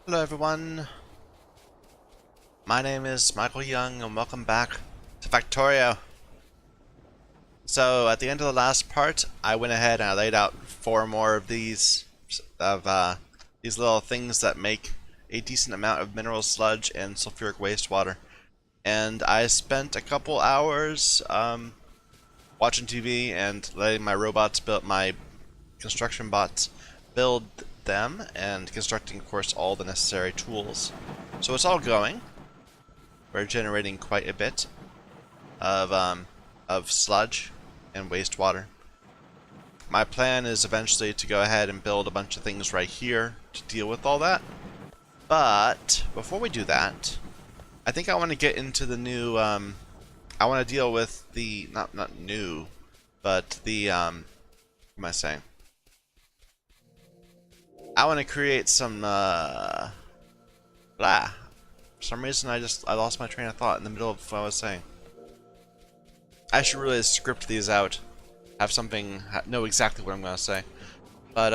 Hello everyone, my name is Michael Young and welcome back to Factorio. So at the end of the last part, I went ahead and I laid out 4 more of these little things that make a decent amount of mineral sludge and sulfuric wastewater. And I spent a couple hours watching TV and letting my construction bots build them and constructing, of course, all the necessary tools. So it's all going. We're generating quite a bit of sludge and wastewater. My plan is eventually to go ahead and build a bunch of things right here to deal with all that. But before we do that, I think I want to get into the new. I want to deal with the not new, but the what am I saying? I want to create some blah. For some reason, I lost my train of thought in the middle of what I was saying. I should really script these out, know exactly what I'm going to say. But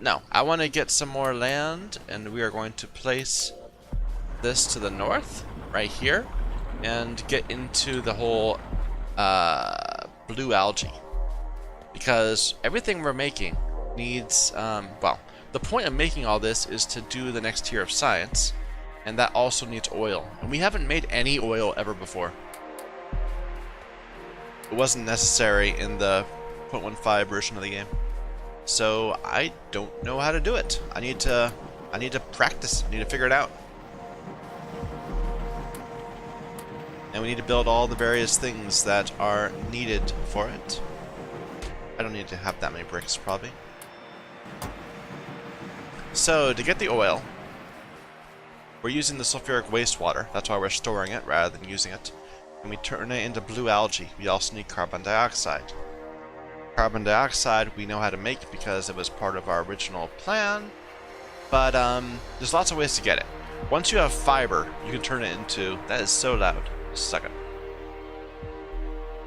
no, I want to get some more land, and we are going to place this to the north, right here, and get into the whole blue algae, because everything we're making needs well. The point of making all this is to do the next tier of science, and that also needs oil. And we haven't made any oil ever before. It wasn't necessary in the 0.15 version of the game. So I don't know how to do it. I need to practice, I need to figure it out. And we need to build all the various things that are needed for it. I don't need to have that many bricks, probably. So, to get the oil, we're using the sulfuric wastewater. That's why we're storing it rather than using it. And we turn it into blue algae. We also need carbon dioxide. Carbon dioxide we know how to make because it was part of our original plan. But there's lots of ways to get it. Once you have fiber, you can turn it into... That is so loud. Just a second.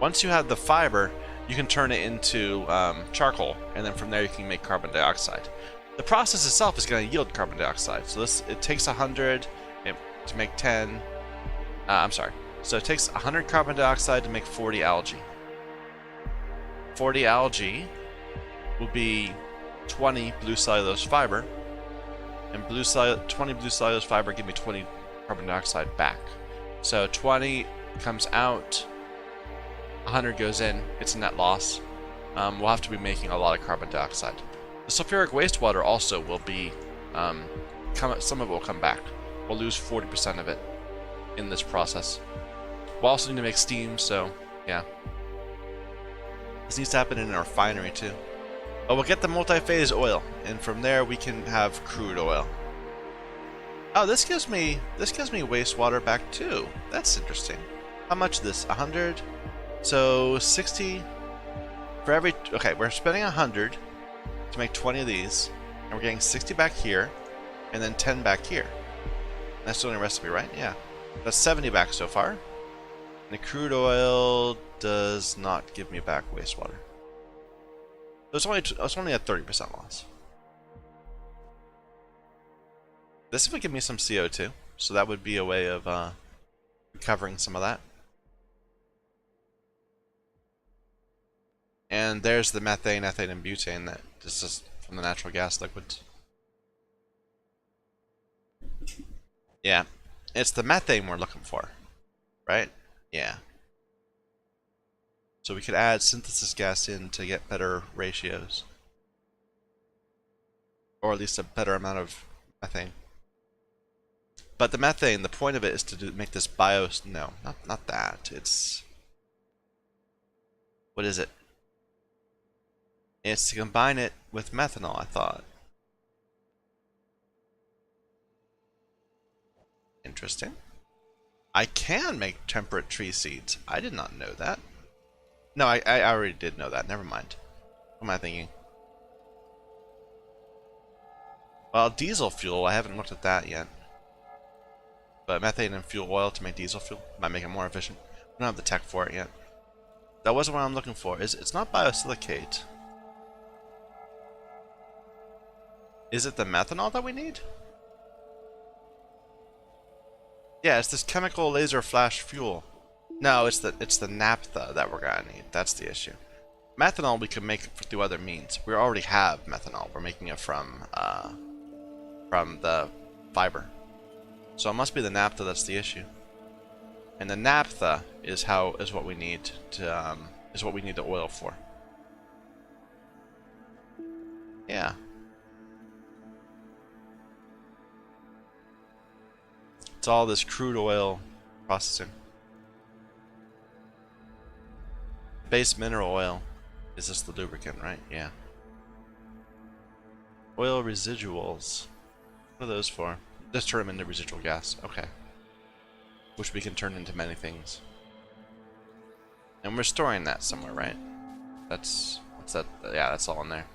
Once you have the fiber, you can turn it into charcoal. And then from there you can make carbon dioxide. The process itself is going to yield carbon dioxide. So it takes 100 to make 10. I'm sorry. So it takes 100 carbon dioxide to make 40 algae. 40 algae will be 20 blue cellulose fiber, and 20 blue cellulose fiber give me 20 carbon dioxide back. So 20 comes out, 100 goes in. It's a net loss. We'll have to be making a lot of carbon dioxide. The sulfuric wastewater also will be, some of it will come back. We'll lose 40% of it in this process. We'll also need to make steam, so yeah. This needs to happen in a refinery too. But we'll get the multi-phase oil, and from there we can have crude oil. Oh, this gives me wastewater back too. That's interesting. How much is this? 100? So 60 for every. Okay, we're spending 100. To make 20 of these, and we're getting 60 back here, and then 10 back here. That's the only recipe, right? Yeah. That's 70 back so far. And the crude oil does not give me back wastewater. It's only a 30% loss. This would give me some CO2, so that would be a way of recovering some of that. And there's the methane, ethane, and butane that this is from the natural gas liquids. Yeah, it's the methane we're looking for, right? Yeah. So we could add synthesis gas in to get better ratios. Or at least a better amount of methane. But the methane, the point of it is to make this no, not that. It's... What is it? It's to combine it with methanol, I thought. Interesting. I can make temperate tree seeds. I did not know that. No, I already did know that. Never mind. What am I thinking? Well, diesel fuel, I haven't looked at that yet. But methane and fuel oil to make diesel fuel might make it more efficient. I don't have the tech for it yet. That wasn't what I'm looking for. It's not biosilicate. Is it the methanol that we need? Yeah, it's this chemical laser flash fuel. No, it's the naphtha that we're gonna need. That's the issue. Methanol we can make through other means. We already have methanol. We're making it from the fiber. So it must be the naphtha that's the issue. And the naphtha is what we need to is what we need the oil for. Yeah. It's all this crude oil processing. Base mineral oil. Is this the lubricant, right? Yeah. Oil residuals. What are those for? Just turn them into residual gas. Okay. Which we can turn into many things. And we're storing that somewhere, right? What's that? Yeah, that's all in there.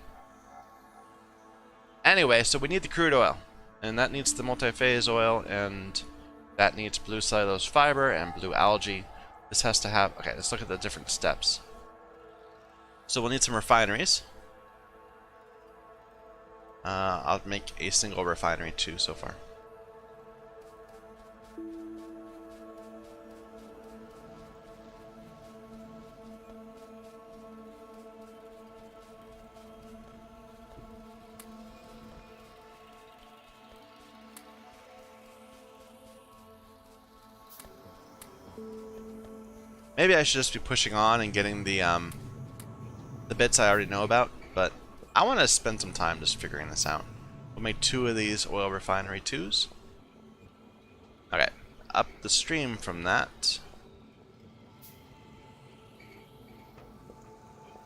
Anyway, so we need the crude oil. And that needs the multi-phase oil, and that needs blue cellulose fiber and blue algae. This has to have... Okay, let's look at the different steps. So we'll need some refineries. I'll make a single refinery too so far. Maybe I should just be pushing on and getting the bits I already know about, but I want to spend some time just figuring this out. We'll make 2 of these oil refinery 2s. Okay, up the stream from that.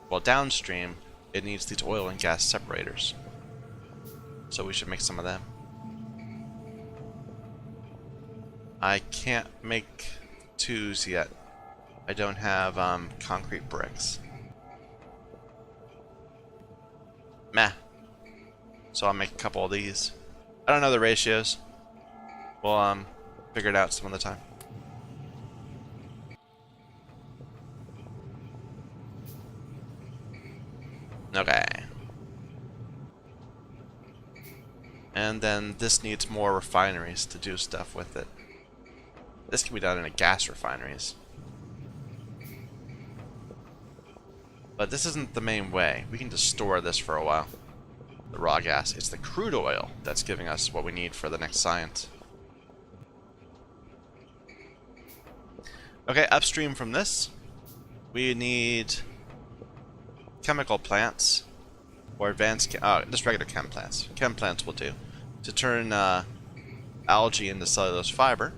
Well, downstream, it needs these oil and gas separators. So we should make some of them. I can't make 2s yet. I don't have concrete bricks. Meh. So I'll make a couple of these. I don't know the ratios. We'll figure it out some other time. Okay. And then this needs more refineries to do stuff with it. This can be done in a gas refineries. But this isn't the main way. We can just store this for a while. The raw gas. It's the crude oil that's giving us what we need for the next science. Okay, upstream from this, we need chemical plants or advanced, just regular chem plants. Chem plants will do to turn algae into cellulose fiber.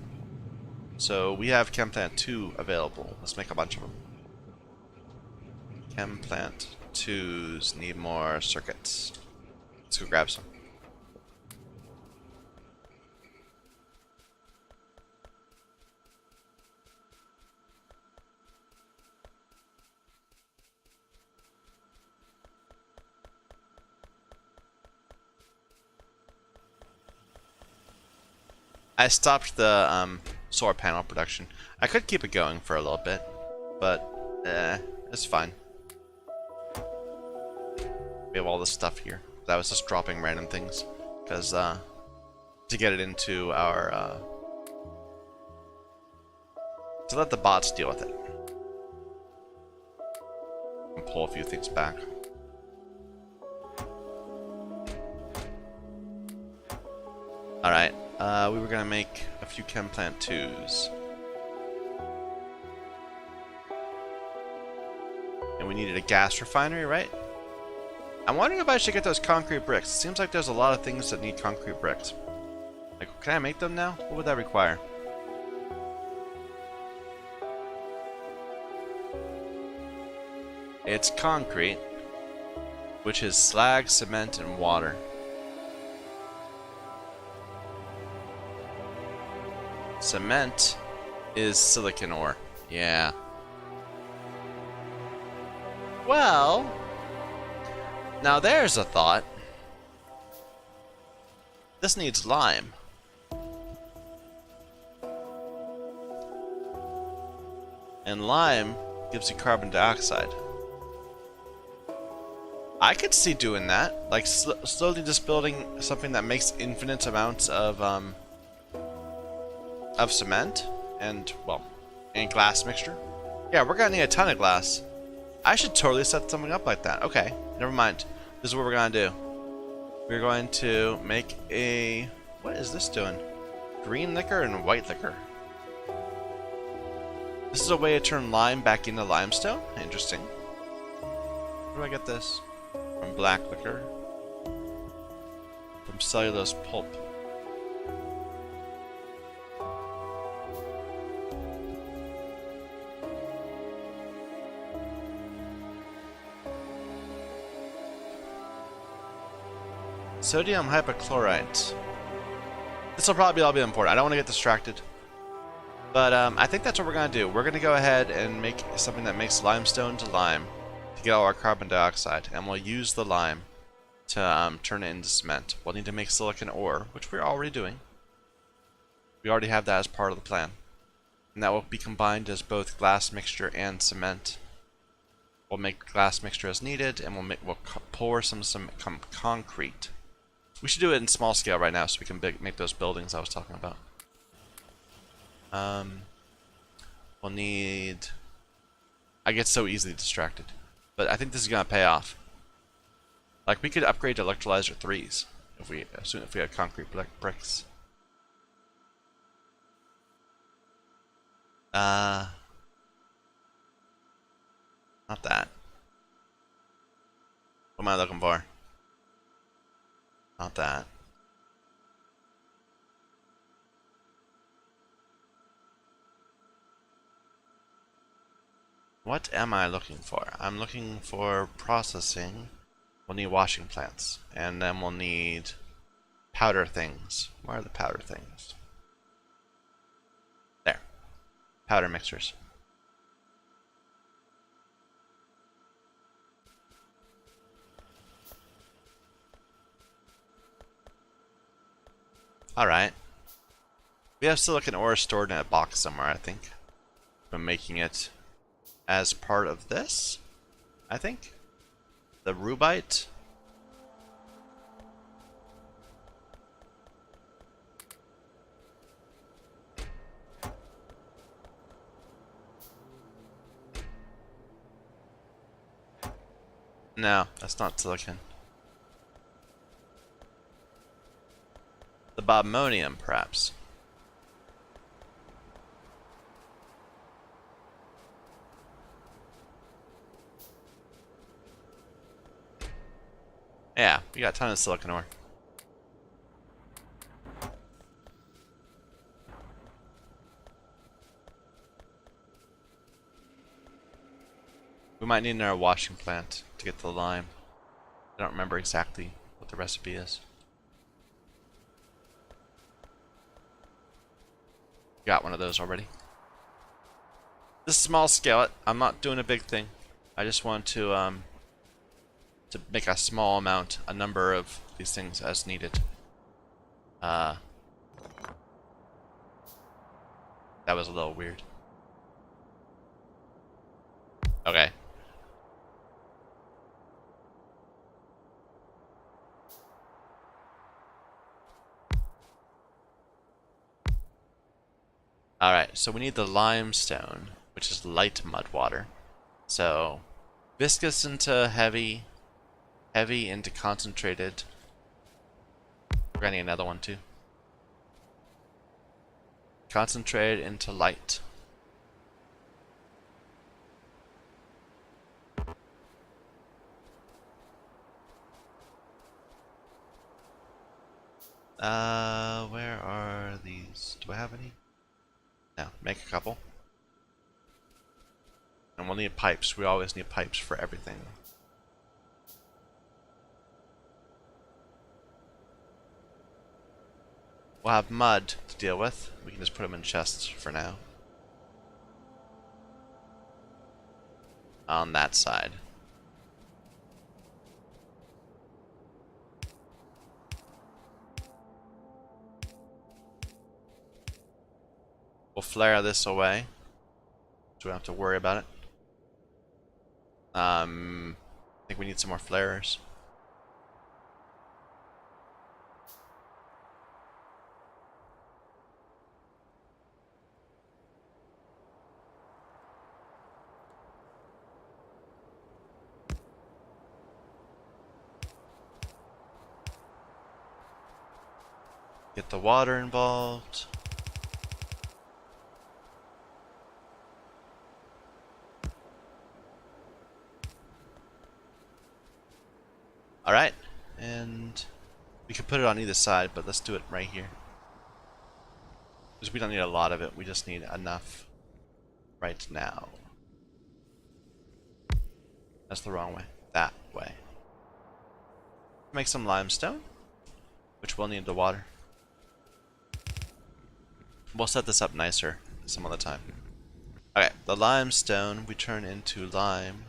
So we have chem plant 2 available. Let's make a bunch of them. Chem plant 2s need more circuits. Let's go grab some. I stopped the solar panel production. I could keep it going for a little bit, but it's fine. We have all this stuff here. That was just dropping random things, because to get it into our to let the bots deal with it. And pull a few things back. Alright, we were gonna make a few chem plant 2s. And we needed a gas refinery, right? I'm wondering if I should get those concrete bricks. It seems like there's a lot of things that need concrete bricks. Like, can I make them now? What would that require? It's concrete, which is slag, cement, and water. Cement is silicon ore. Yeah. Well, now there's a thought. This needs lime. And lime gives you carbon dioxide. I could see doing that. Like, slowly just building something that makes infinite amounts of of cement and, well, and glass mixture. Yeah, we're gonna need a ton of glass. I should totally set something up like that. Okay, never mind. This is what we're gonna do. We're going to make a... What is this doing? Green liquor and white liquor. This is a way to turn lime back into limestone? Interesting. Where do I get this? From black liquor. From cellulose pulp. Sodium hypochlorite. This will probably all be important. I don't want to get distracted. But I think that's what we're going to do. We're going to go ahead and make something that makes limestone to lime to get all our carbon dioxide. And we'll use the lime to turn it into cement. We'll need to make silicon ore, which we're already doing. We already have that as part of the plan. And that will be combined as both glass mixture and cement. We'll make glass mixture as needed, and we'll pour some concrete. We should do it in small scale right now so we can make those buildings I was talking about. We'll need... I get so easily distracted. But I think this is going to pay off. Like, we could upgrade to electrolyzer 3s if we had concrete bricks. Not that. What am I looking for? Not that. What am I looking for? I'm looking for processing. We'll need washing plants. And then we'll need powder things. Where are the powder things? There. Powder mixers. Alright. We have silicon ore stored in a box somewhere, I think. I'm making it as part of this, I think. The rubite. No, that's not silicon. The bobmonium, perhaps. Yeah, we got a ton of silicon ore. We might need another washing plant to get the lime. I don't remember exactly what the recipe is. Got one of those already. This is small scale. I'm not doing a big thing. I just want to make a small amount, a number of these things as needed. That was a little weird. Okay. Alright, so we need the limestone, which is light mud water. So, viscous into heavy, heavy into concentrated. We're gonna need another one too. Concentrated into light. Where are these? Do I have any? No, make a couple. And we'll need pipes. We always need pipes for everything. We'll have mud to deal with. We can just put them in chests for now. On that side. We'll flare this away, so we don't have to worry about it. I think we need some more flares. Get the water involved. Alright, and we could put it on either side, but let's do it right here. Because we don't need a lot of it, we just need enough right now. That's the wrong way. That way. Make some limestone, which will need the water. We'll set this up nicer some other time. Okay, the limestone we turn into lime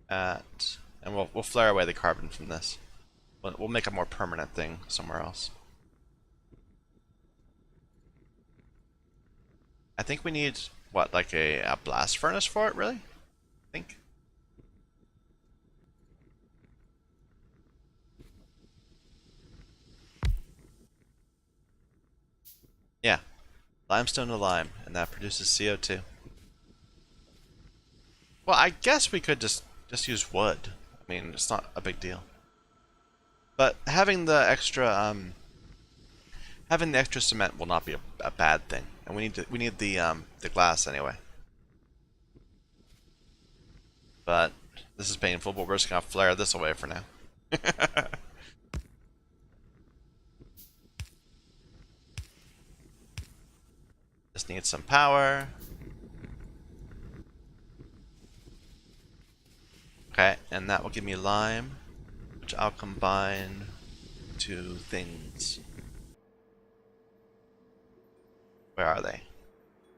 at, and we'll flare away the carbon from this. We'll make a more permanent thing somewhere else. I think we need, what, like a blast furnace for it, really? I think. Yeah, limestone to lime, and that produces CO2. Well, I guess we could just use wood. I mean, it's not a big deal. But having the extra cement will not be a bad thing, and we need the glass anyway. But this is painful, but we're just gonna flare this away for now. Just need some power. Okay, and that will give me lime, which I'll combine to things. Where are they?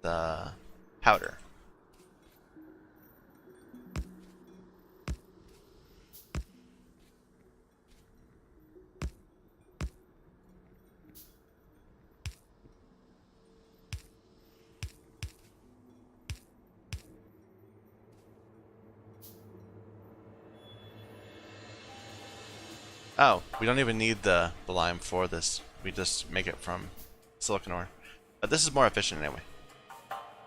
The powder. Oh, we don't even need the lime for this. We just make it from silicon ore. But this is more efficient anyway.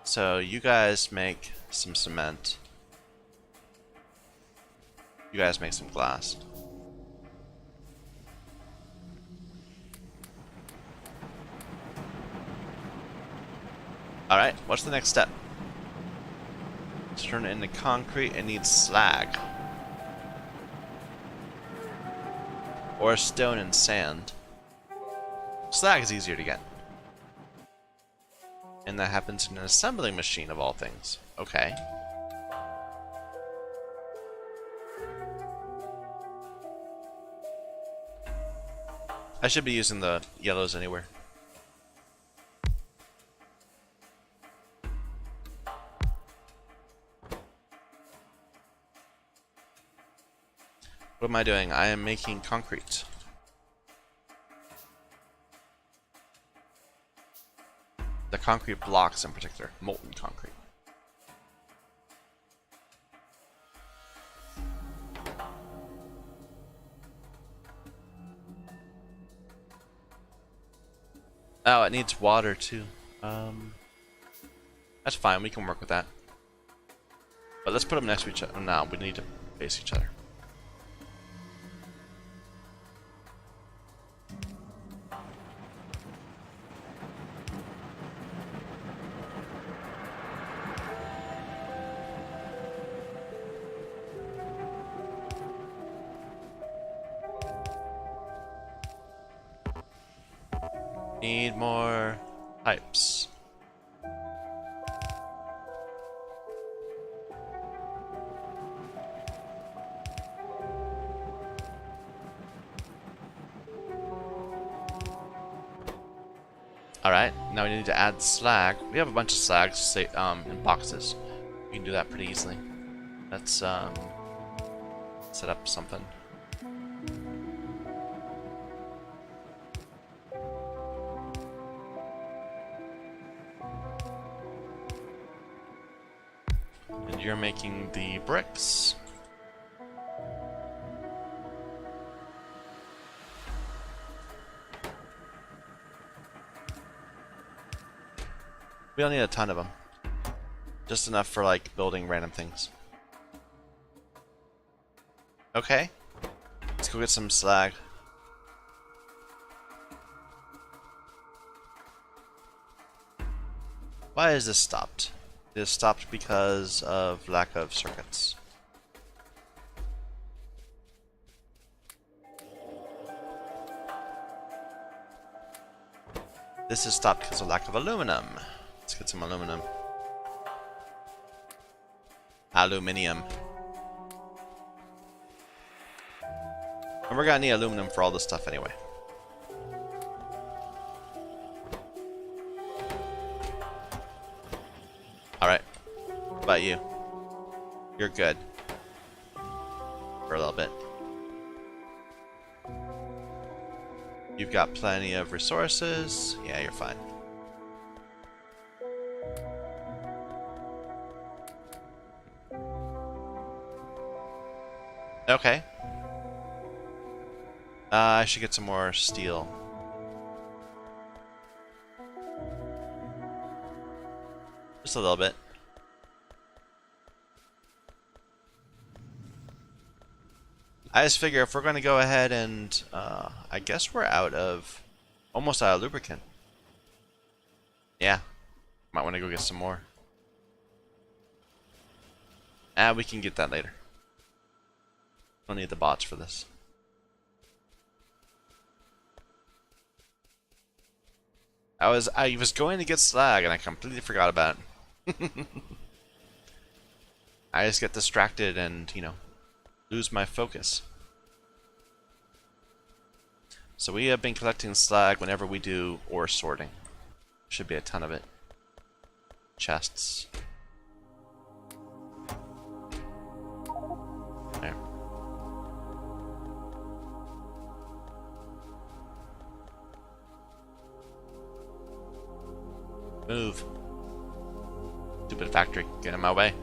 So you guys make some cement. You guys make some glass. Alright, what's the next step? To turn it into concrete, it needs slag. Or stone and sand. Slag is easier to get. And that happens in an assembling machine of all things. Okay. I should be using the yellows anywhere. What am I doing? I am making concrete. The concrete blocks in particular, molten concrete. Oh, it needs water too. That's fine, we can work with that. But let's put them next to each other. No, we need to face each other. Need more pipes. Alright, now we need to add slag. We have a bunch of slag in boxes. We can do that pretty easily. Let's set up something. And you're making the bricks. We don't need a ton of them. Just enough for like building random things. Okay. Let's go get some slag. Why is this stopped? It is stopped because of lack of circuits. This is stopped because of lack of aluminum. Let's get some aluminum. Aluminium. And we're gonna need aluminum for all this stuff anyway. Alright. What about you? You're good. For a little bit. You've got plenty of resources. Yeah, you're fine. Okay. I should get some more steel. Just a little bit. I just figure if we're going to go ahead and, I guess we're almost out of lubricant. Yeah. Might want to go get some more. We can get that later. Don't need the bots for this. I was going to get slag and I completely forgot about it. I just get distracted and, you know, lose my focus. So we have been collecting slag whenever we do ore sorting. Should be a ton of it. Chests. There. Move. Stupid factory. Get in my way.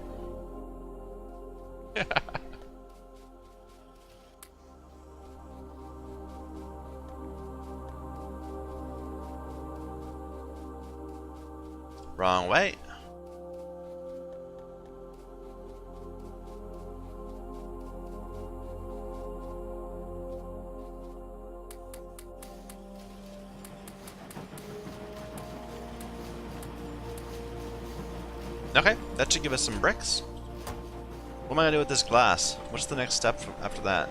Wrong way. Okay, that should give us some bricks. What am I gonna do with this glass? What's the next step after that?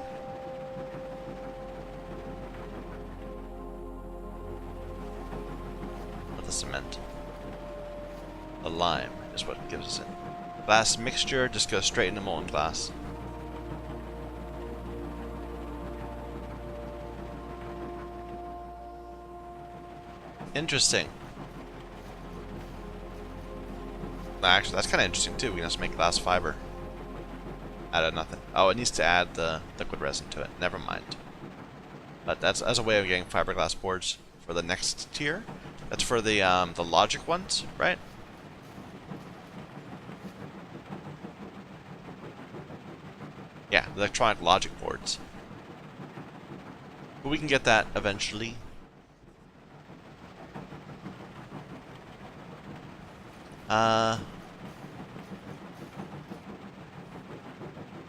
With the cement. The lime is what gives us it. Glass mixture just goes straight into molten glass. Interesting. Actually, that's kind of interesting too. We can just make glass fiber out of nothing. Oh, it needs to add the liquid resin to it. Never mind. But that's as a way of getting fiberglass boards for the next tier. That's for the logic ones, right? Yeah, the electronic logic boards. But we can get that eventually.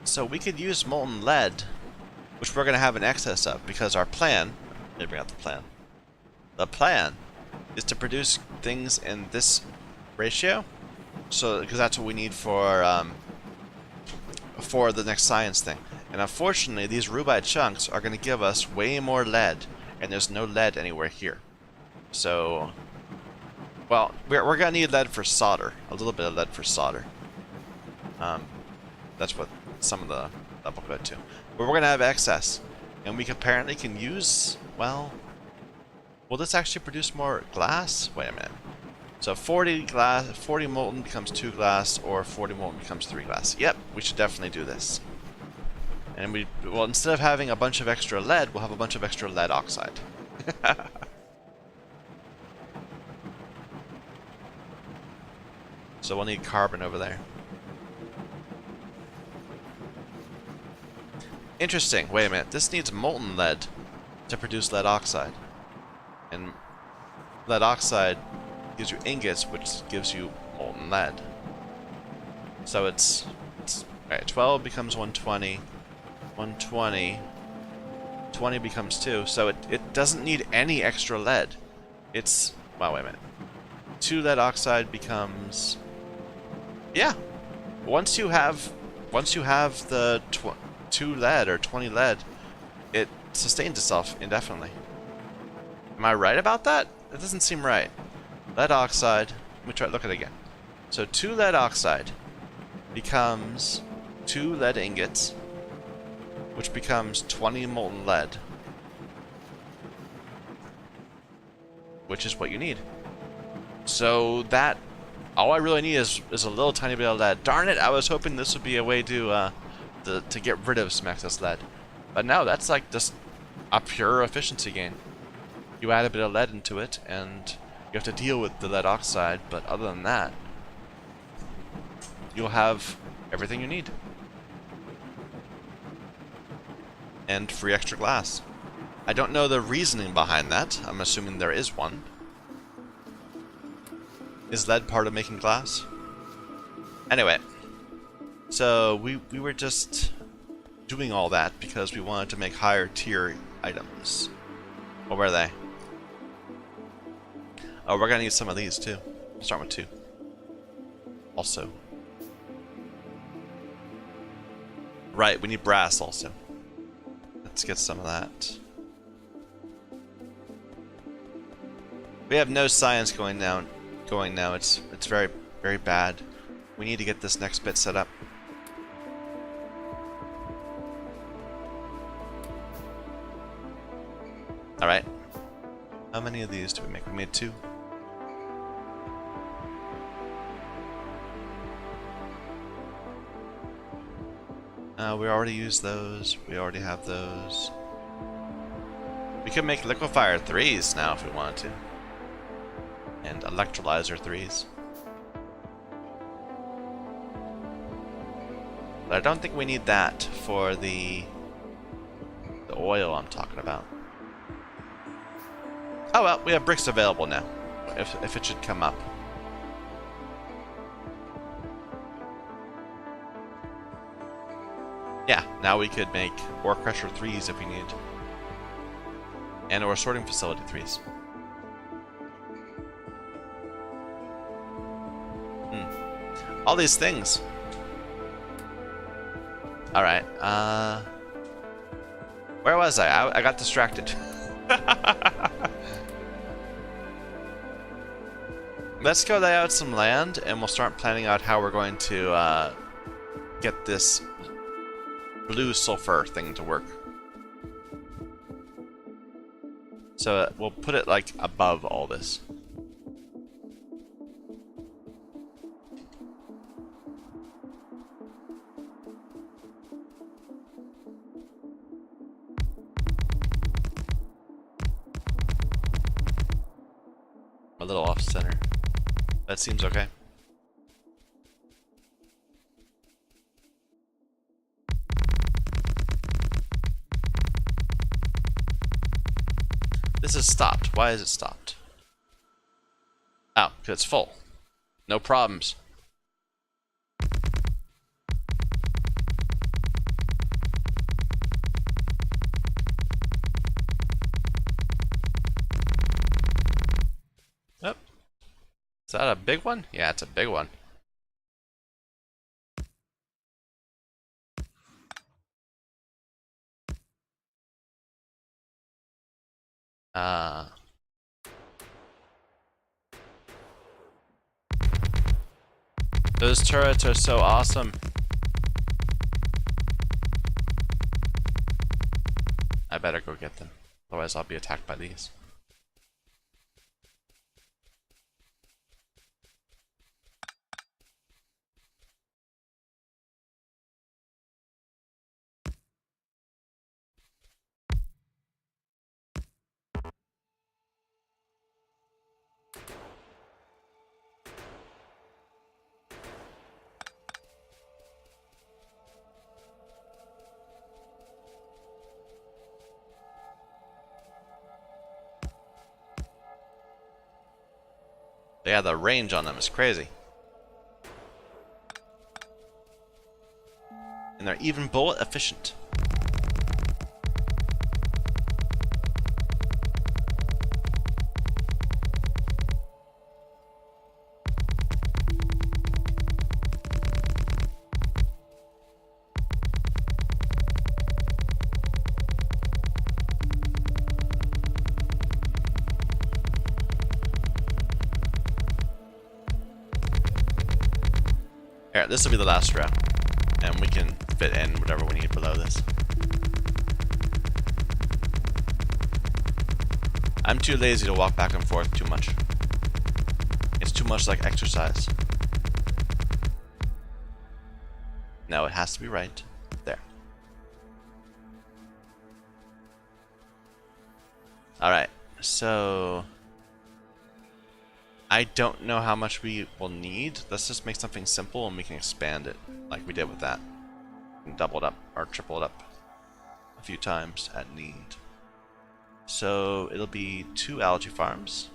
So we could use molten lead, which we're going to have an excess of, because our plan, let me bring out the plan. The plan is to produce things in this ratio, so because that's what we need for the next science thing. And unfortunately, these rubide chunks are going to give us way more lead, and there's no lead anywhere here. So, well, we're going to need lead for solder, a little bit of lead for solder. That's what some of the that will go to. But we're going to have excess, and we apparently can use, well, will this actually produce more glass? Wait a minute. So 40 molten becomes 2 glass, or 40 molten becomes 3 glass. Yep, we should definitely do this. And well, instead of having a bunch of extra lead, we'll have a bunch of extra lead oxide. So we'll need carbon over there. Interesting. Wait a minute. This needs molten lead to produce lead oxide. And lead oxide gives you ingots, which gives you molten lead. So it's alright, 12 becomes 120. 120. 20 becomes 2. So it doesn't need any extra lead. It's... Wow, wait a minute. 2 lead oxide becomes... Yeah. Once you have the 2 lead or 20 lead, it sustains itself indefinitely. Am I right about that? It doesn't seem right. Lead oxide. Let me try to look at it again. So 2 lead oxide becomes 2 lead ingots, which becomes 20 molten lead, which is what you need. So that, all I really need is a little tiny bit of lead. Darn it! I was hoping this would be a way to get rid of some excess lead, but no, that's like just a pure efficiency gain. You add a bit of lead into it, and you have to deal with the lead oxide. But other than that, you'll have everything you need. And free extra glass. I don't know the reasoning behind that. I'm assuming there is one. Is lead part of making glass? Anyway, so we were just doing all that because we wanted to make higher tier items. What were they? Oh, we're gonna need some of these too. Start with 2. Also. Right, we need brass also. Let's get some of that. We have no science going now. It's very, very bad. We need to get this next bit set up. Alright. How many of these do we make? We made 2. We already used those. We already have those. We could make liquefier 3s now if we wanted to. And electrolyzer 3s. But I don't think we need that for the oil I'm talking about. Oh well, we have bricks available now, if it should come up. Yeah, now we could make ore crusher 3s if we need. And ore sorting facility 3s. All these things. Alright, where was I? I got distracted. Let's go lay out some land, and we'll start planning out how we're going to get this blue sulfur thing to work. So we'll put it like above all this. A little off center. That seems okay. This is stopped. Why is it stopped? Oh, because it's full. No problems. Yep. Is that a big one? Yeah, it's a big one. Those turrets are so awesome. I better go get them. Otherwise I'll be attacked by these. Yeah, the range on them is crazy. And they're even bullet efficient. Here, this will be the last row. And we can fit in whatever we need below this. I'm too lazy to walk back and forth too much. It's too much like exercise. No, it has to be right there. Alright, so I don't know how much we will need. Let's just make something simple and we can expand it like we did with that. And double it up or triple it up a few times at need. So it'll be 2 algae farms.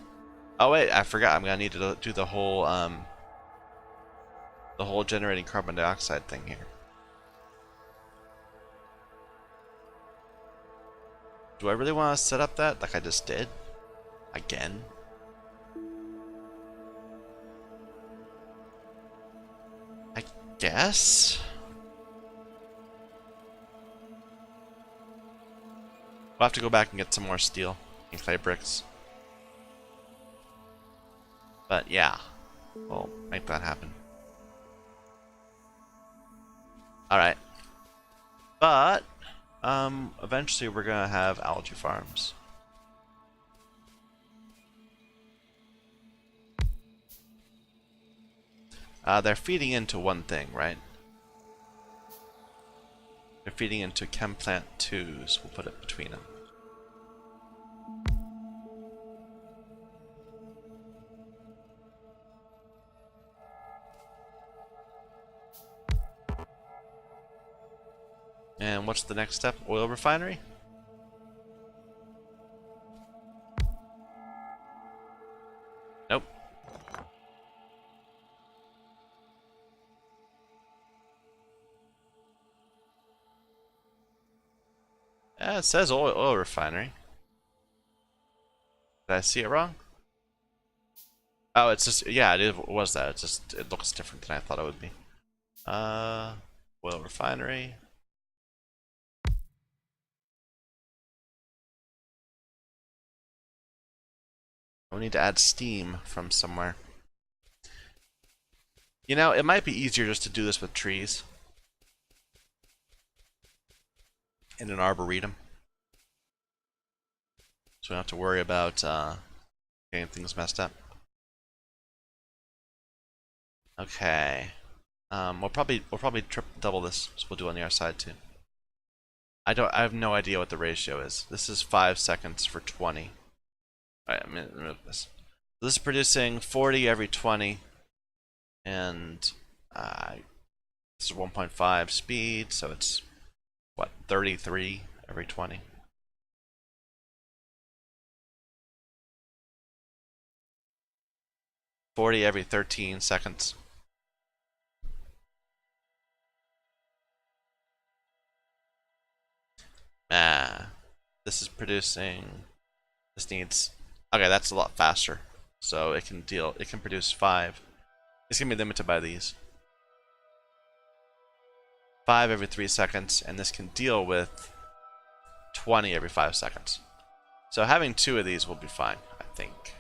Oh wait, I forgot. I'm gonna need to do the whole generating carbon dioxide thing here. Do I really want to set up that like I just did? Again? I guess? We'll have to go back and get some more steel and clay bricks. But yeah, we'll make that happen. Alright. But eventually we're gonna have algae farms. They're feeding into one thing, right? They're feeding into chem plant 2s. We'll put it between them. And what's the next step? Oil refinery? Nope. It says oil refinery. Did I see it wrong? Oh, it's just, yeah, it was that. It's just, it looks different than I thought it would be. Oil refinery. We need to add steam from somewhere. You know, it might be easier just to do this with trees. In an arboretum. So we don't have to worry about getting things messed up. Okay. We'll probably double this, so we'll do it on the other side too. I have no idea what the ratio is. This is 5 seconds for 20. Alright, I'm gonna move this. So this is producing 40 every 20, and this is 1.5 speed, so it's what, 33 every 20. $40 every 13 seconds. This is producing. This needs. Okay, that's a lot faster. So it can produce 5. It's gonna be limited by these. 5 every 3 seconds, and this can deal with 20 every 5 seconds. So having 2 of these will be fine, I think.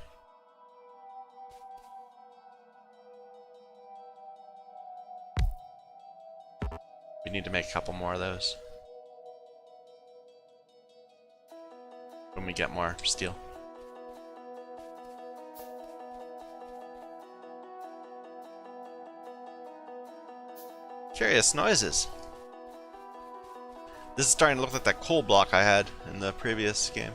We need to make a couple more of those when we get more steel. Curious noises. This is starting to look like that coal block I had in the previous game.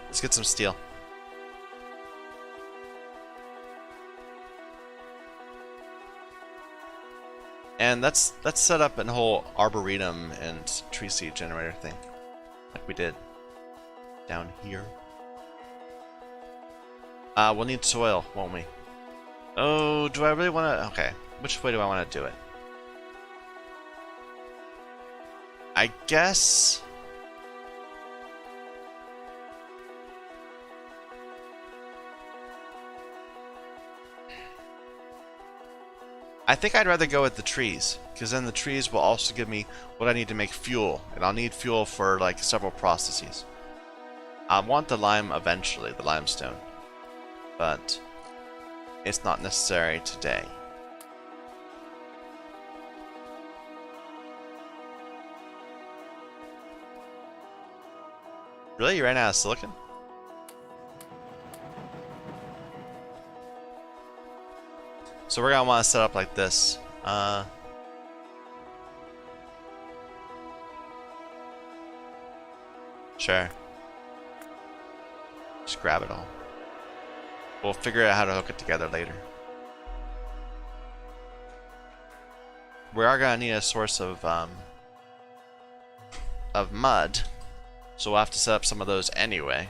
Let's get some steel. And let's set up a whole arboretum and tree seed generator thing, like we did down here. We'll need soil, won't we? Oh, do I really want to? Okay, which way do I want to do it? I guess. I think I'd rather go with the trees, because then the trees will also give me what I need to make fuel, and I'll need fuel for like several processes. I want the lime eventually, the limestone, but it's not necessary today. Really? You ran out of silicon? So we're gonna want to set up like this. Sure. Just grab it all. We'll figure out how to hook it together later. We are gonna need a source of mud, so we'll have to set up some of those anyway.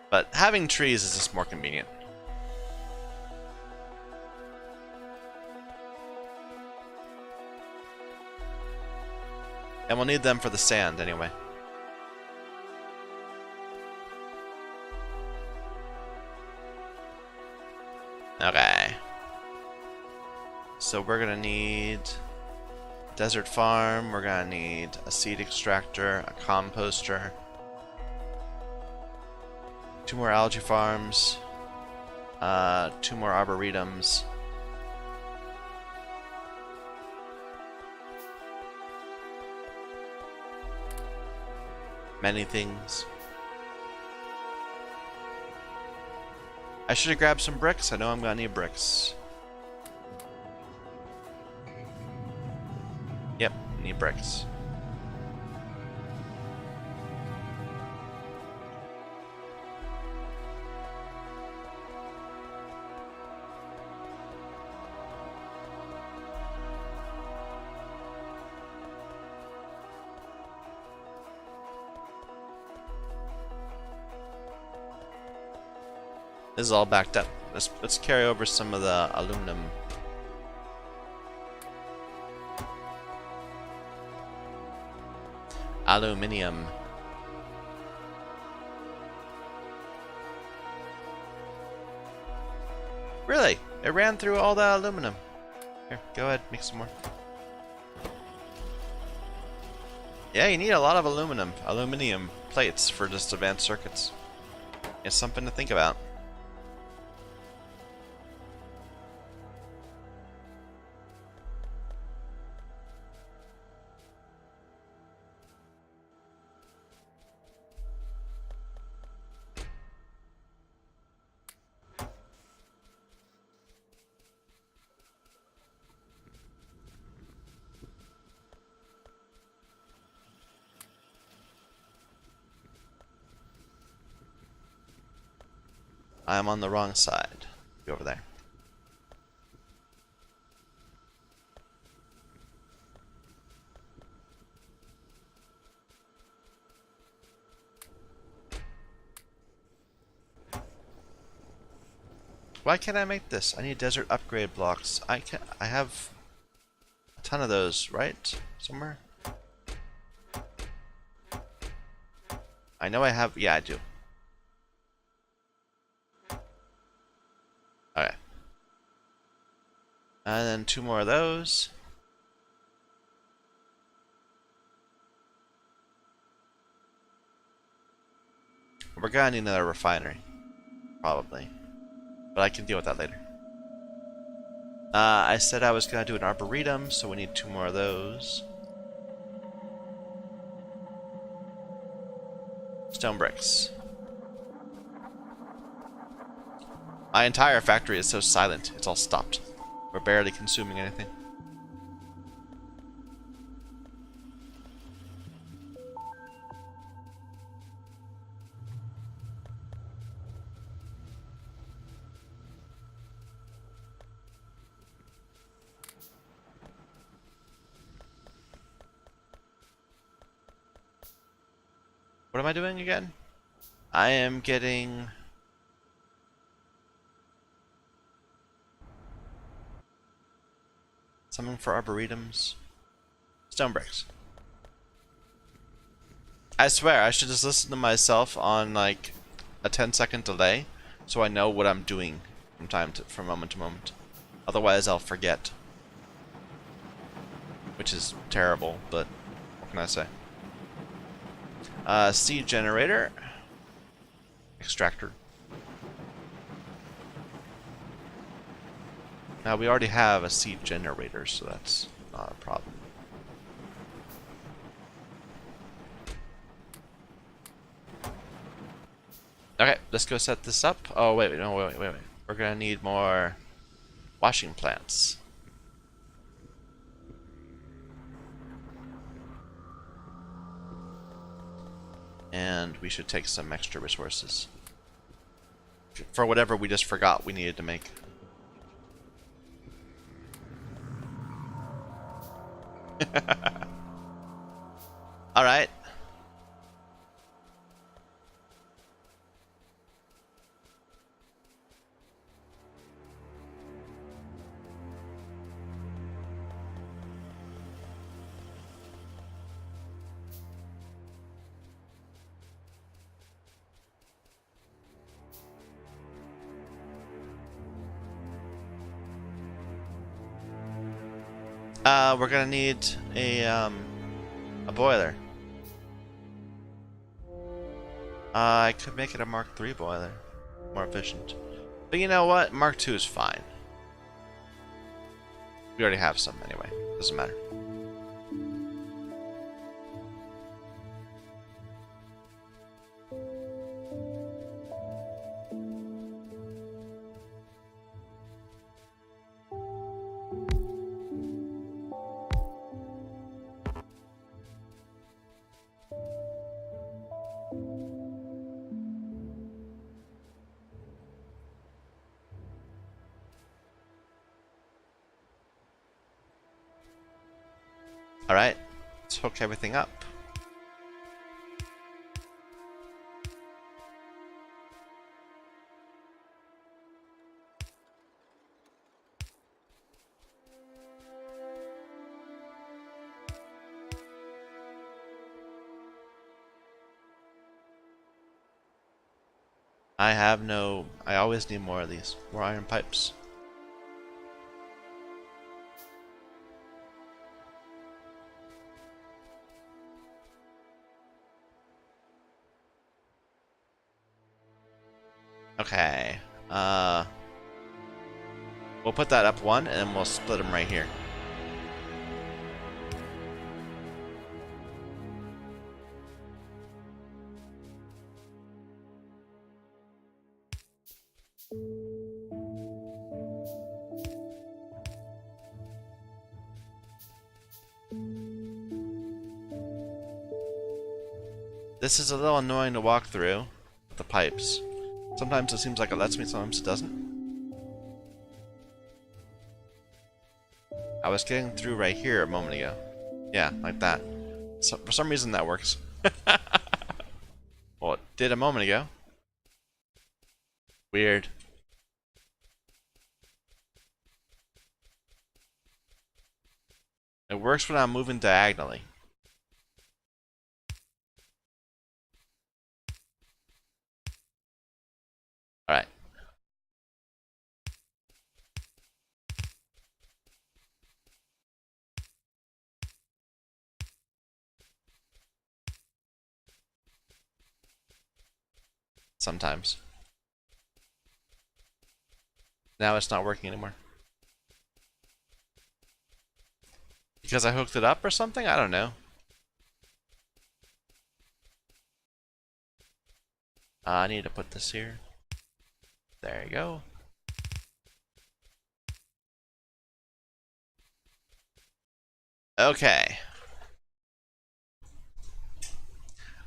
But having trees is just more convenient. And we'll need them for the sand anyway. Okay. So we're gonna need desert farm, we're gonna need a seed extractor, a composter, 2 more algae farms, 2 more arboretums. Many things. I should have grabbed some bricks. I know I'm gonna need bricks. Yep, need bricks. This is all backed up. Let's carry over some of the aluminum. Aluminium. Really? It ran through all the aluminum. Here, go ahead, make some more. Yeah, you need a lot of aluminium plates for just advanced circuits. It's something to think about. I'm on the wrong side. Go over there. Why can't I make this? I need desert upgrade blocks. I have a ton of those, right? Somewhere? I know I have. Yeah, I do. Okay. And then 2 more of those. We're gonna need another refinery. Probably. But I can deal with that later. I said I was gonna do an arboretum, so we need 2 more of those. Stone bricks. My entire factory is so silent, it's all stopped. We're barely consuming anything. What am I doing again? I am getting... something for arboretums. Stone bricks. I swear, I should just listen to myself on like a 10-second delay so I know what I'm doing from moment to moment. Otherwise I'll forget. which is terrible, but what can I say? Seed generator. Extractor. Now we already have a seed generator, so that's not a problem. Okay, let's go set this up. Oh wait, no, wait. We're gonna need more washing plants. And we should take some extra resources for whatever we just forgot we needed to make. Alright. We're gonna need a boiler. I could make it a Mark III boiler. More efficient. But you know what? Mark II is fine. We already have some anyway. Doesn't matter. Alright, let's hook everything up. I always need more of these. More iron pipes. Okay. We'll put that up one, and then we'll split them right here. This is a little annoying to walk through with the pipes. Sometimes it seems like it lets me, sometimes it doesn't. I was getting through right here a moment ago. Yeah, like that. So, for some reason that works. Well, it did a moment ago. Weird. It works when I'm moving diagonally. Alright. Sometimes. Now it's not working anymore. Because I hooked it up or something? I don't know. I need to put this here. There you go. Okay.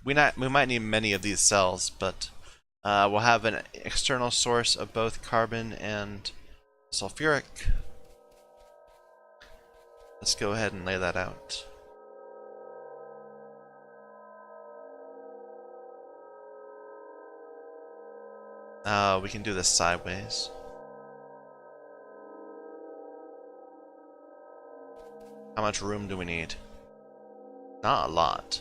We might need many of these cells, but we'll have an external source of both carbon and sulfuric. Let's go ahead and lay that out. We can do this sideways. How much room do we need? Not a lot.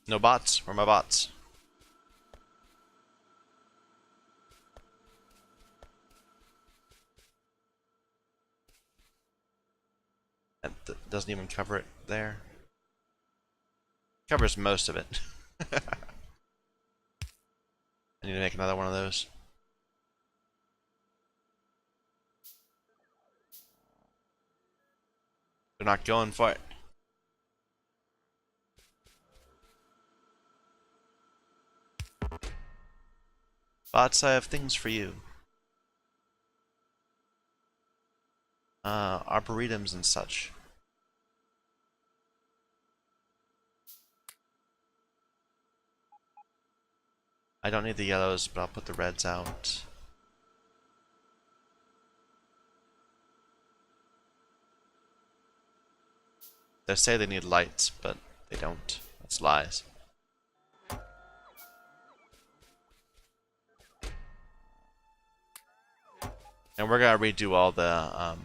No bots? Where are my bots? That doesn't even cover it there. Covers most of it. I need to make another one of those. They're not going for it. Bots, I have things for you. Arboretums and such. I don't need the yellows, but I'll put the reds out. They say they need lights, but they don't. That's lies. And we're gonna redo all the,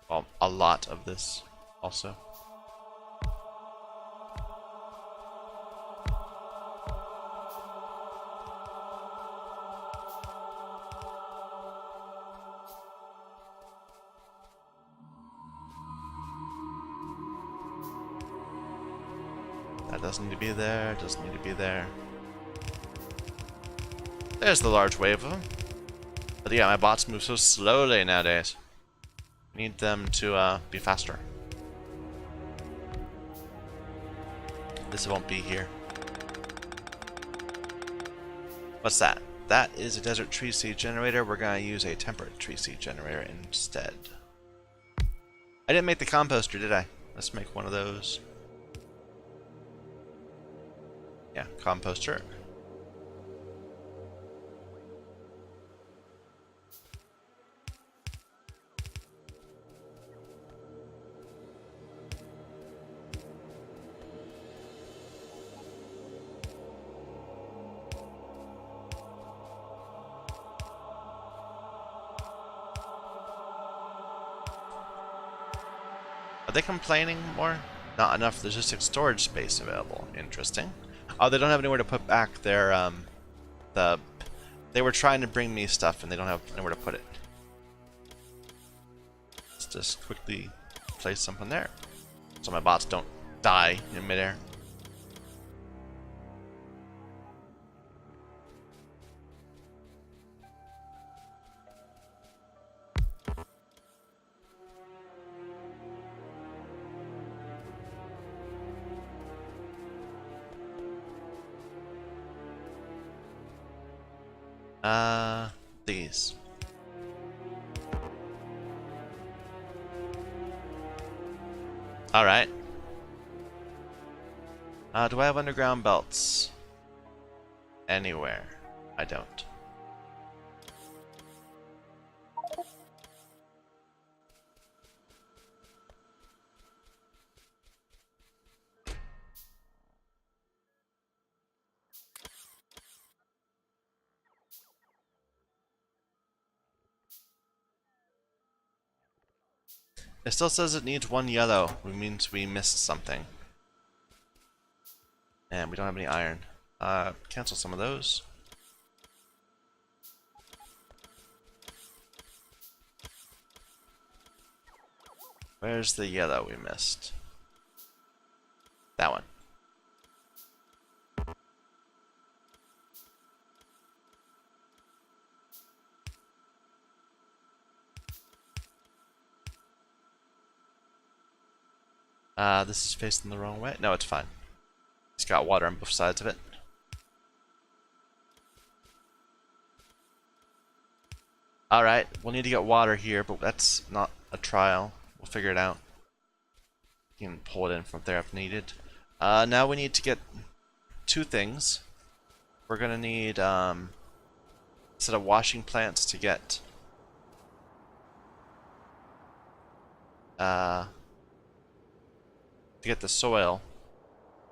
well, a lot of this also. That doesn't need to be there, doesn't need to be there. There's the large wave of them. But yeah, my bots move so slowly nowadays. I need them to be faster. This won't be here. What's that? That is a desert tree seed generator. We're gonna use a temperate tree seed generator instead. I didn't make the composter, did I? Let's make one of those. Yeah, composter. Are they complaining more? Not enough logistic storage space available. Interesting. Oh, they don't have anywhere to put back their, they were trying to bring me stuff and they don't have anywhere to put it. Let's just quickly place something there, so my bots don't die in midair. These. Alright. Do I have underground belts? Anywhere. I don't. It still says it needs one yellow, which means we missed something. And we don't have any iron. Cancel some of those. Where's the yellow we missed? That one. This is facing the wrong way. No, it's fine. It's got water on both sides of it. Alright, we'll need to get water here, but that's not a trial. We'll figure it out. You can pull it in from there if needed. Now we need to get two things. We're gonna need, instead of washing plants, to get the soil,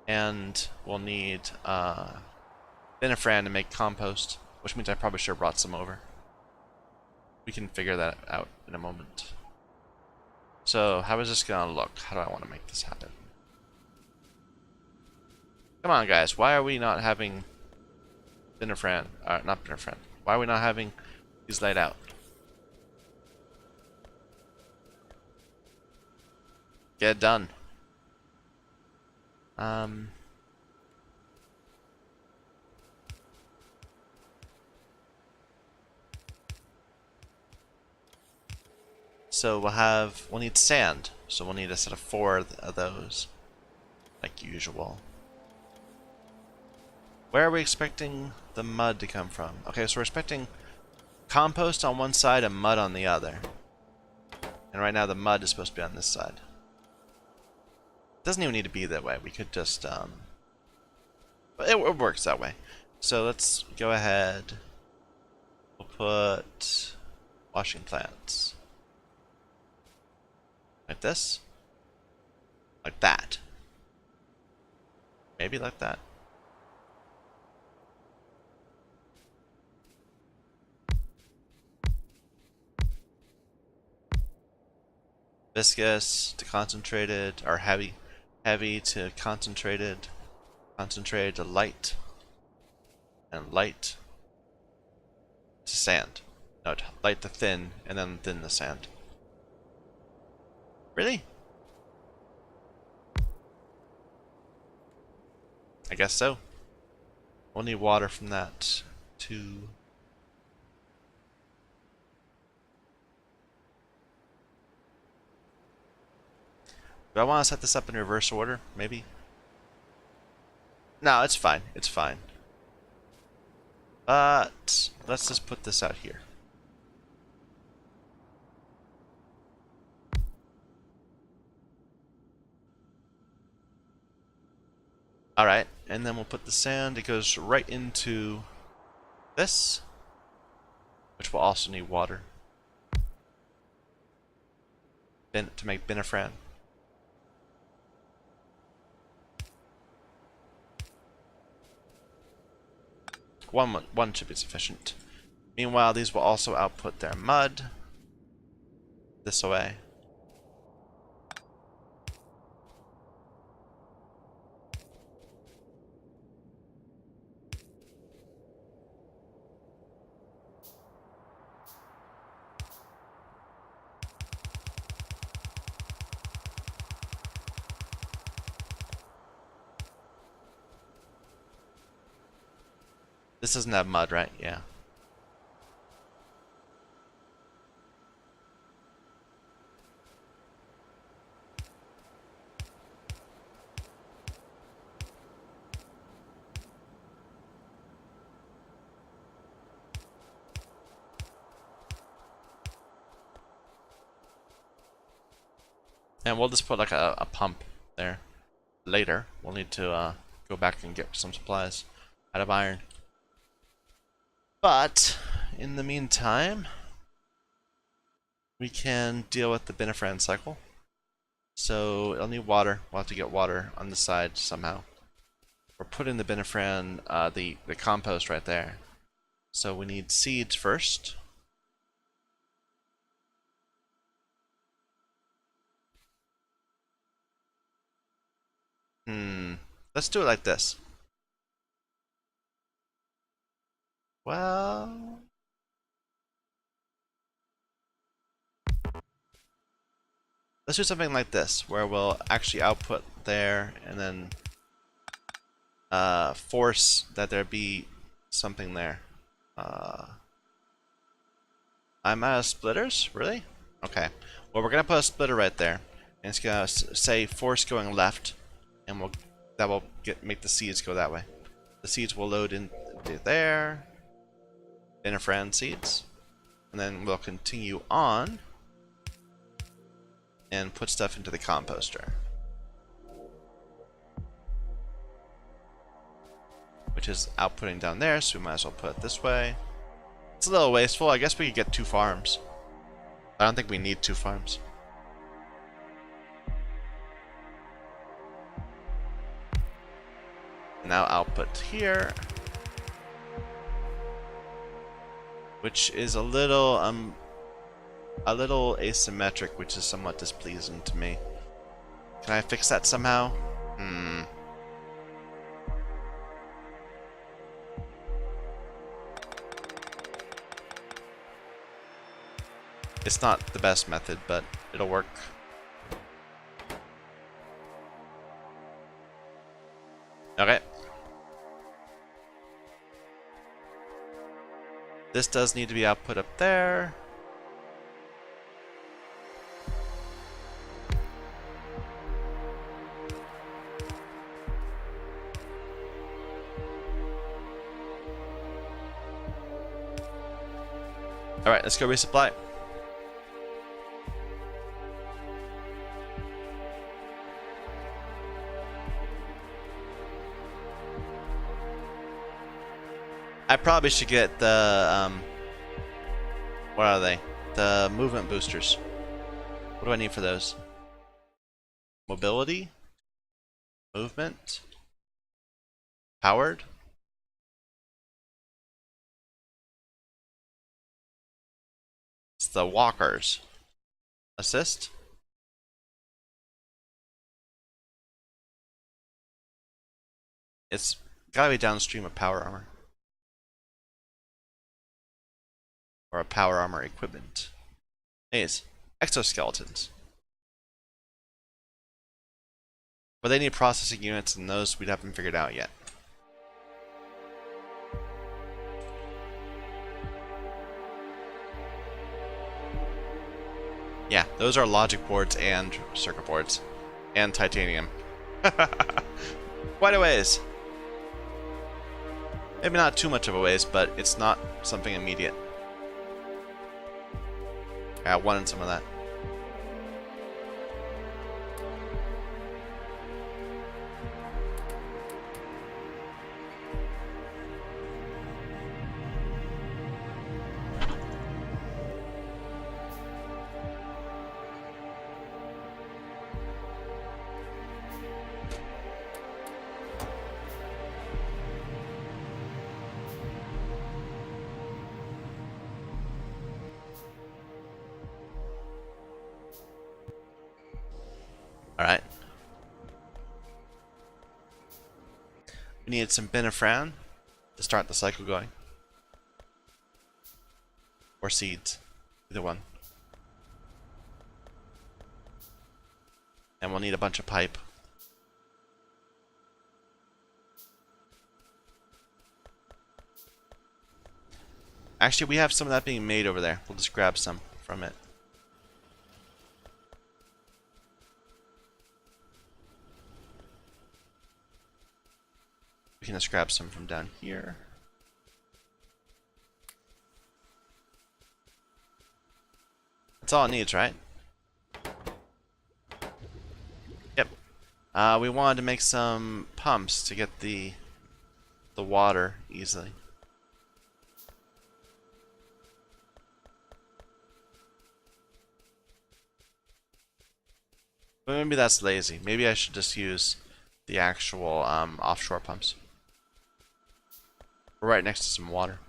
and we'll need Benefran to make compost, which means I probably should have brought some over. We can figure that out in a moment. So how is this gonna look? How do I want to make this happen? Come on, guys. Why are we not having dinner friend? Not dinner friend. Why are we not having these laid out? Get it done. So we'll need sand. So we'll need a set of 4 of those, like usual. Where are we expecting the mud to come from? Okay, so we're expecting compost on one side and mud on the other. And right now the mud is supposed to be on this side. Doesn't even need to be that way. We could just, but it works that way. So let's go ahead. We'll put washing plants. Like this. Like that. Maybe like that. Viscous to concentrated, or heavy to concentrated, concentrated to light, and light to sand. No, light to thin, and then thin to sand. Really? I guess so. We'll need water from that too. Do I want to set this up in reverse order? Maybe? No, it's fine. It's fine. But let's just put this out here. Alright, and then we'll put the sand. It goes right into this, which will also need water to make binifran. One should be sufficient. Meanwhile, these will also output their mud this way. This doesn't have mud, right? Yeah. And we'll just put like a pump there. Later, we'll need to go back and get some supplies out of iron. But in the meantime, we can deal with the binifran cycle. So it'll need water. We'll have to get water on the side somehow. We're putting the binifran, the compost right there. So we need seeds first. Let's do it like this. Well, let's do something like this, where we'll actually output there and then force that there be something there. I'm out of splitters? Really? Okay. Well, we're gonna put a splitter right there, and it's gonna say force going left, and that will make the seeds go that way. The seeds will load into there, binifran seeds, and then we'll continue on and put stuff into the composter, which is outputting down there, so we might as well put it this way. It's a little wasteful. I guess we could get 2 farms. I don't think we need 2 farms. Now output here, which is a little asymmetric, which is somewhat displeasing to me. Can I fix that somehow? It's not the best method, but it'll work. Okay. This does need to be output up there. Alright, let's go resupply. I probably should get the, what are they? The movement boosters. What do I need for those? Mobility? Movement? Powered? It's the walkers. Assist? It's gotta be downstream of power armor. Or a power armor equipment. Anyways, exoskeletons. But they need processing units, and those we haven't figured out yet. Yeah, those are logic boards and circuit boards. And titanium. Quite a ways. Maybe not too much of a ways, but it's not something immediate. I wanted some of that. Alright. We needed some benifran to start the cycle going. Or seeds. Either one. And we'll need a bunch of pipe. Actually, we have some of that being made over there. We'll just grab some from it. We can just grab some from down here. That's all it needs, right? Yep. We wanted to make some pumps to get the water easily. But maybe that's lazy. Maybe I should just use the actual offshore pumps. We're right next to some water.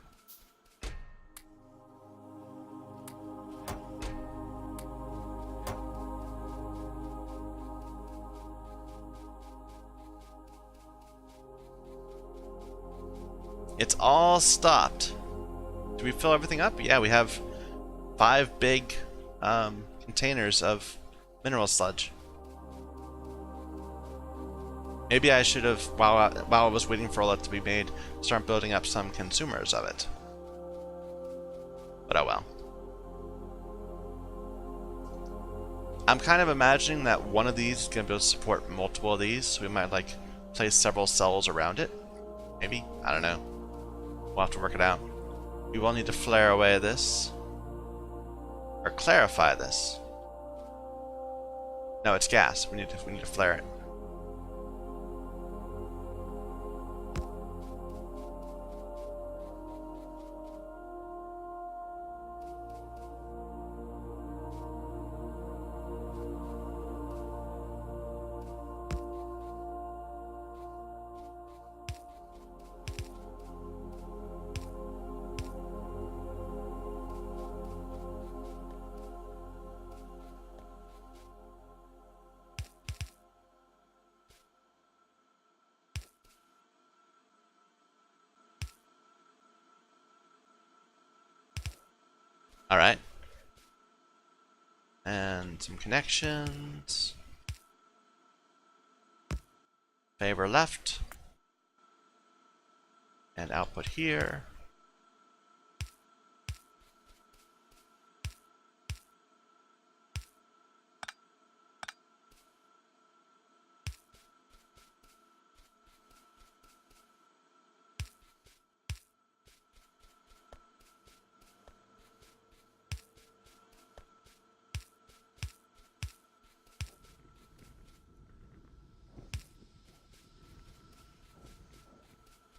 It's all stopped. Do we fill everything up? Yeah, we have 5 big containers of mineral sludge. Maybe I should have, while I was waiting for all that to be made, start building up some consumers of it. But oh well. I'm kind of imagining that one of these is going to be able to support multiple of these, so we might like place several cells around it. Maybe? I don't know. We'll have to work it out. We will need to flare away this. Or clarify this. No, it's gas. We need to flare it. Alright. And some connections. Favor left. And output here.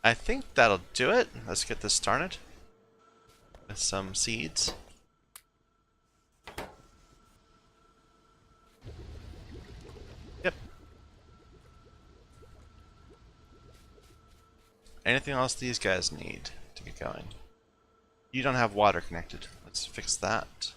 I think that'll do it. Let's get this started with some seeds. Yep. Anything else these guys need to get going? You don't have water connected. Let's fix that.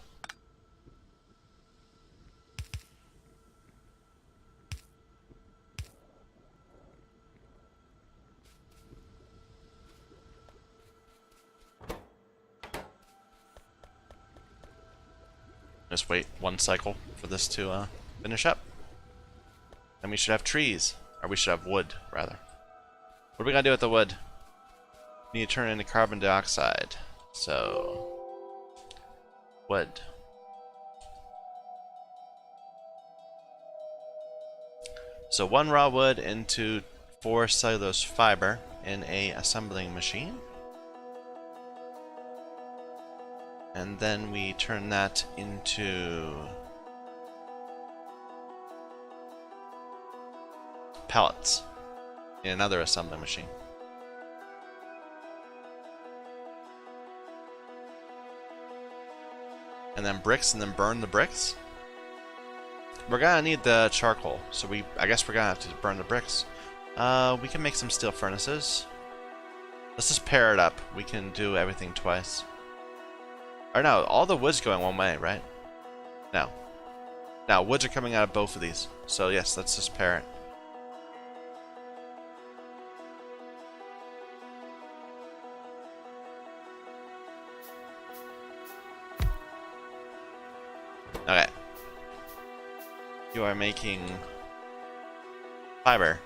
Just wait one cycle for this to finish up. Then we should have trees. Or we should have wood, rather. What are we gonna do with the wood? We need to turn it into carbon dioxide. So... wood. So 1 raw wood into 4 cellulose fiber in a assembling machine. And then we turn that into pellets in another assembling machine. And then bricks, and then burn the bricks. We're gonna need the charcoal, so I guess we're gonna have to burn the bricks. We can make some steel furnaces. Let's just pair it up. We can do everything twice. Or no, all the wood's going one way, right? No. Now, woods are coming out of both of these. So yes, let's just pair it. Okay. You are making fiber.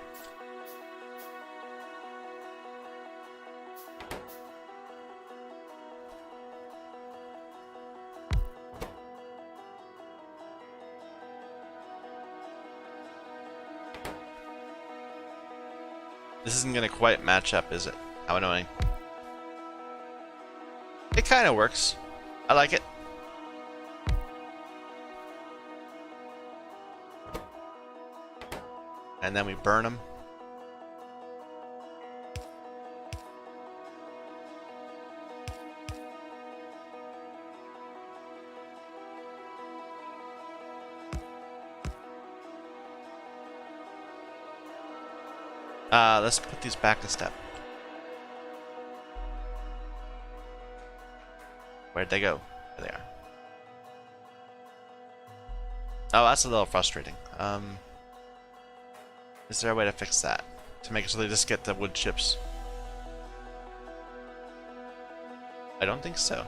This isn't gonna quite match up, is it? How annoying. It kinda works. I like it. And then we burn them. Let's put these back a step. Where'd they go? There they are. Oh, that's a little frustrating. Is there a way to fix that? To make it so they just get the wood chips? I don't think so.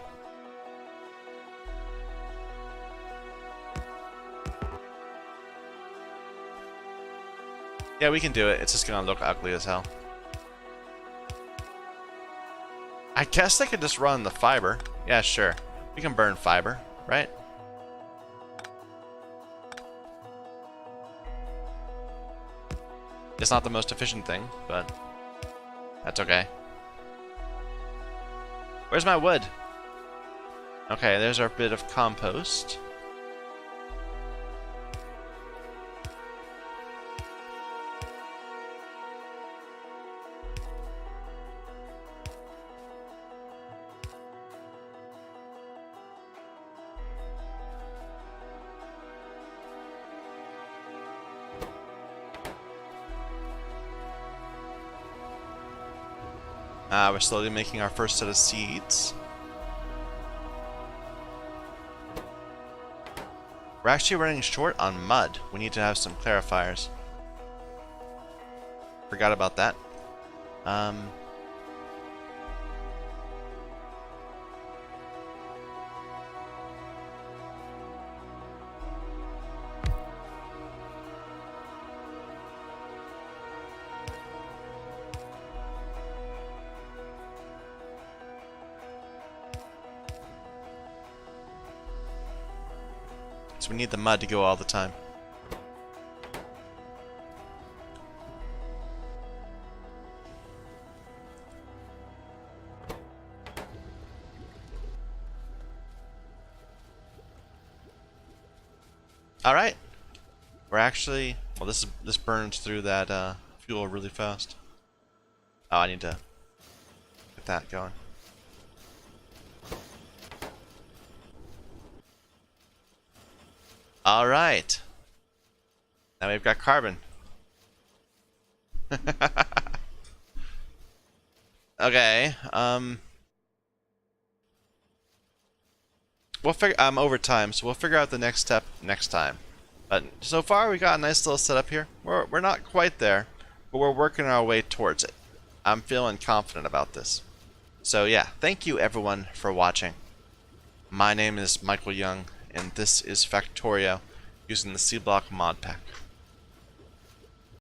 Yeah, we can do it. It's just gonna look ugly as hell. I guess they could just run the fiber. Yeah, sure. We can burn fiber, right? It's not the most efficient thing, but that's okay. Where's my wood? Okay, there's our bit of compost. We're slowly making our first set of seeds. We're actually running short on mud. We need to have some clarifiers. Forgot about that. because we need the mud to go all the time. Alright. We're actually... Well, this burns through that fuel really fast. Oh, I need to get that going. Alright. Now we've got carbon. Okay, we'll figure over time, so we'll figure out the next step next time. But so far we got a nice little setup here. We're not quite there, but we're working our way towards it. I'm feeling confident about this. So yeah, thank you everyone for watching. My name is Michael Young, and this is Factorio using the C-Block mod pack.